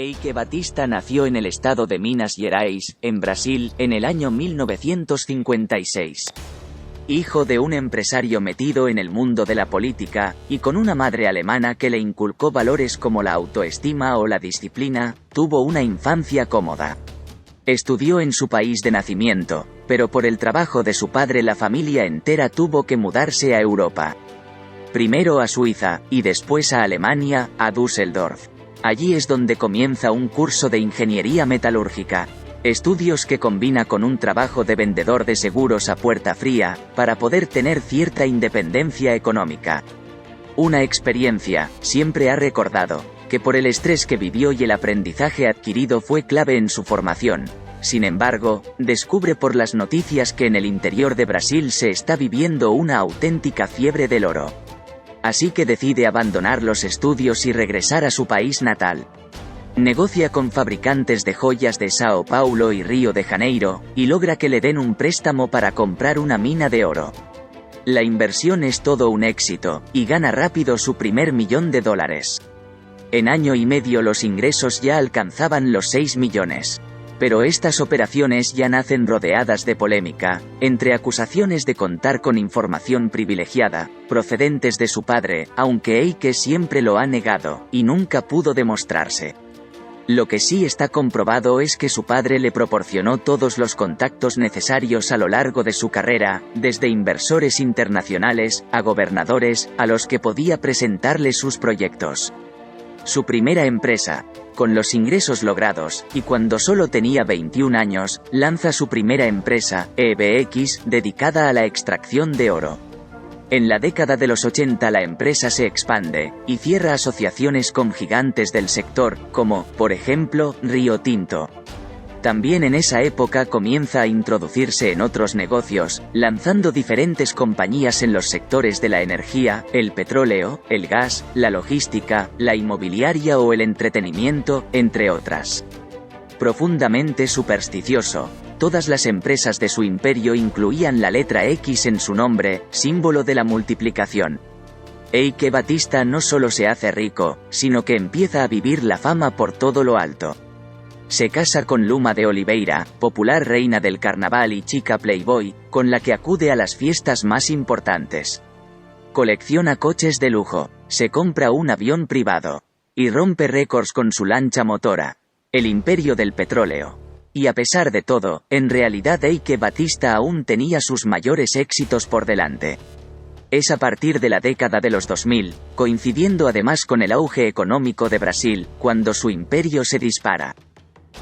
Eike Batista nació en el estado de Minas Gerais, en Brasil, en el año 1956. Hijo de un empresario metido en el mundo de la política, y con una madre alemana que le inculcó valores como la autoestima o la disciplina, tuvo una infancia cómoda. Estudió en su país de nacimiento, pero por el trabajo de su padre la familia entera tuvo que mudarse a Europa. Primero a Suiza, y después a Alemania, a Düsseldorf. Allí es donde comienza un curso de ingeniería metalúrgica, estudios que combina con un trabajo de vendedor de seguros a puerta fría, para poder tener cierta independencia económica. Una experiencia, siempre ha recordado, que por el estrés que vivió y el aprendizaje adquirido fue clave en su formación. Sin embargo, descubre por las noticias que en el interior de Brasil se está viviendo una auténtica fiebre del oro. Así que decide abandonar los estudios y regresar a su país natal. Negocia con fabricantes de joyas de Sao Paulo y Río de Janeiro, y logra que le den un préstamo para comprar una mina de oro. La inversión es todo un éxito, y gana rápido su primer $1.000.000. En año y medio los ingresos ya alcanzaban los 6 millones. Pero estas operaciones ya nacen rodeadas de polémica, entre acusaciones de contar con información privilegiada, procedentes de su padre, aunque Eike siempre lo ha negado, y nunca pudo demostrarse. Lo que sí está comprobado es que su padre le proporcionó todos los contactos necesarios a lo largo de su carrera, desde inversores internacionales, a gobernadores, a los que podía presentarle sus proyectos. Su primera empresa, con los ingresos logrados, y cuando solo tenía 21 años, lanza su primera empresa, EBX, dedicada a la extracción de oro. En la década de los 80 la empresa se expande, y cierra asociaciones con gigantes del sector, como, por ejemplo, Río Tinto. También en esa época comienza a introducirse en otros negocios, lanzando diferentes compañías en los sectores de la energía, el petróleo, el gas, la logística, la inmobiliaria o el entretenimiento, entre otras. Profundamente supersticioso, todas las empresas de su imperio incluían la letra X en su nombre, símbolo de la multiplicación. Eike Batista no solo se hace rico, sino que empieza a vivir la fama por todo lo alto. Se casa con Luma de Oliveira, popular reina del carnaval y chica playboy, con la que acude a las fiestas más importantes. Colecciona coches de lujo, se compra un avión privado, y rompe récords con su lancha motora, el imperio del petróleo. Y a pesar de todo, en realidad Eike Batista aún tenía sus mayores éxitos por delante. Es a partir de la década de los 2000, coincidiendo además con el auge económico de Brasil, cuando su imperio se dispara.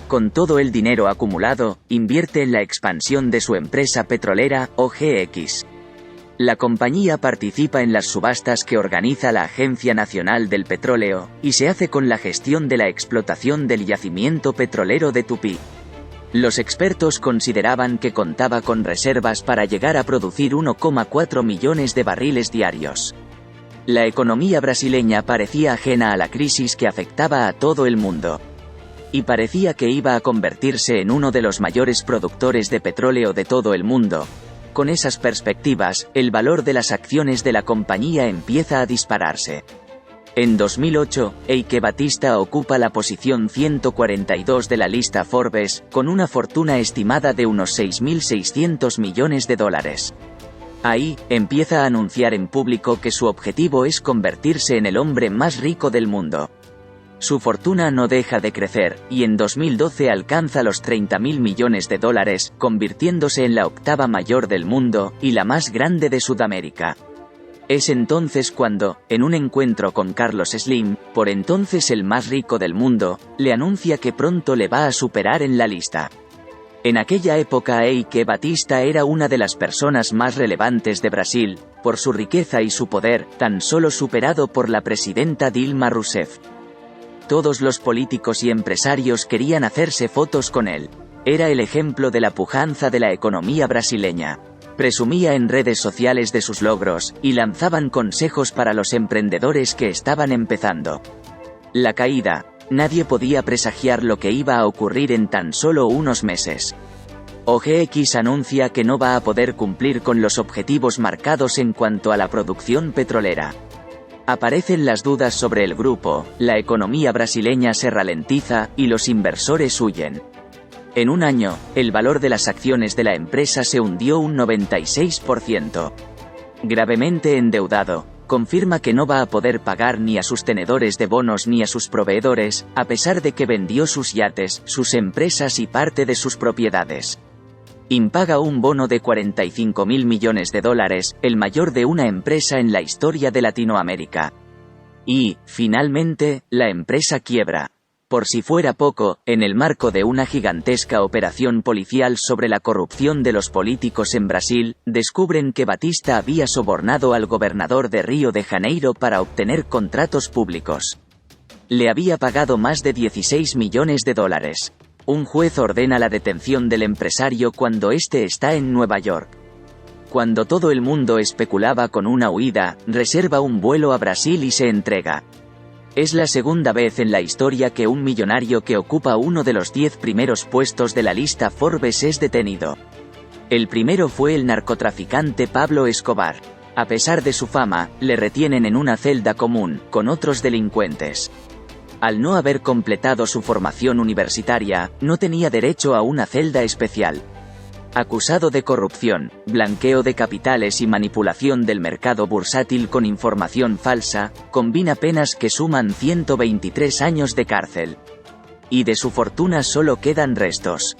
Con todo el dinero acumulado, invierte en la expansión de su empresa petrolera, OGX. La compañía participa en las subastas que organiza la Agencia Nacional del Petróleo, y se hace con la gestión de la explotación del yacimiento petrolero de Tupí. Los expertos consideraban que contaba con reservas para llegar a producir 1,4 millones de barriles diarios. La economía brasileña parecía ajena a la crisis que afectaba a todo el mundo. Y parecía que iba a convertirse en uno de los mayores productores de petróleo de todo el mundo. Con esas perspectivas, el valor de las acciones de la compañía empieza a dispararse. En 2008, Eike Batista ocupa la posición 142 de la lista Forbes, con una fortuna estimada de unos $6.600 millones. Ahí, empieza a anunciar en público que su objetivo es convertirse en el hombre más rico del mundo. Su fortuna no deja de crecer, y en 2012 alcanza los $30.000 millones, convirtiéndose en la octava mayor del mundo, y la más grande de Sudamérica. Es entonces cuando, en un encuentro con Carlos Slim, por entonces el más rico del mundo, le anuncia que pronto le va a superar en la lista. En aquella época Eike Batista era una de las personas más relevantes de Brasil, por su riqueza y su poder, tan solo superado por la presidenta Dilma Rousseff. Todos los políticos y empresarios querían hacerse fotos con él. Era el ejemplo de la pujanza de la economía brasileña. Presumía en redes sociales de sus logros, y lanzaban consejos para los emprendedores que estaban empezando. La caída, nadie podía presagiar lo que iba a ocurrir en tan solo unos meses. OGX anuncia que no va a poder cumplir con los objetivos marcados en cuanto a la producción petrolera. Aparecen las dudas sobre el grupo, la economía brasileña se ralentiza, y los inversores huyen. En un año, el valor de las acciones de la empresa se hundió un 96%. Gravemente endeudado, confirma que no va a poder pagar ni a sus tenedores de bonos ni a sus proveedores, a pesar de que vendió sus yates, sus empresas y parte de sus propiedades. Impaga un bono de $45.000 millones, el mayor de una empresa en la historia de Latinoamérica. Y, finalmente, la empresa quiebra. Por si fuera poco, en el marco de una gigantesca operación policial sobre la corrupción de los políticos en Brasil, descubren que Batista había sobornado al gobernador de Río de Janeiro para obtener contratos públicos. Le había pagado más de $16 millones. Un juez ordena la detención del empresario cuando éste está en Nueva York. Cuando todo el mundo especulaba con una huida, reserva un vuelo a Brasil y se entrega. Es la segunda vez en la historia que un millonario que ocupa uno de los 10 primeros puestos de la lista Forbes es detenido. El primero fue el narcotraficante Pablo Escobar. A pesar de su fama, le retienen en una celda común, con otros delincuentes. Al no haber completado su formación universitaria, no tenía derecho a una celda especial. Acusado de corrupción, blanqueo de capitales y manipulación del mercado bursátil con información falsa, combina penas que suman 123 años de cárcel. Y de su fortuna solo quedan restos.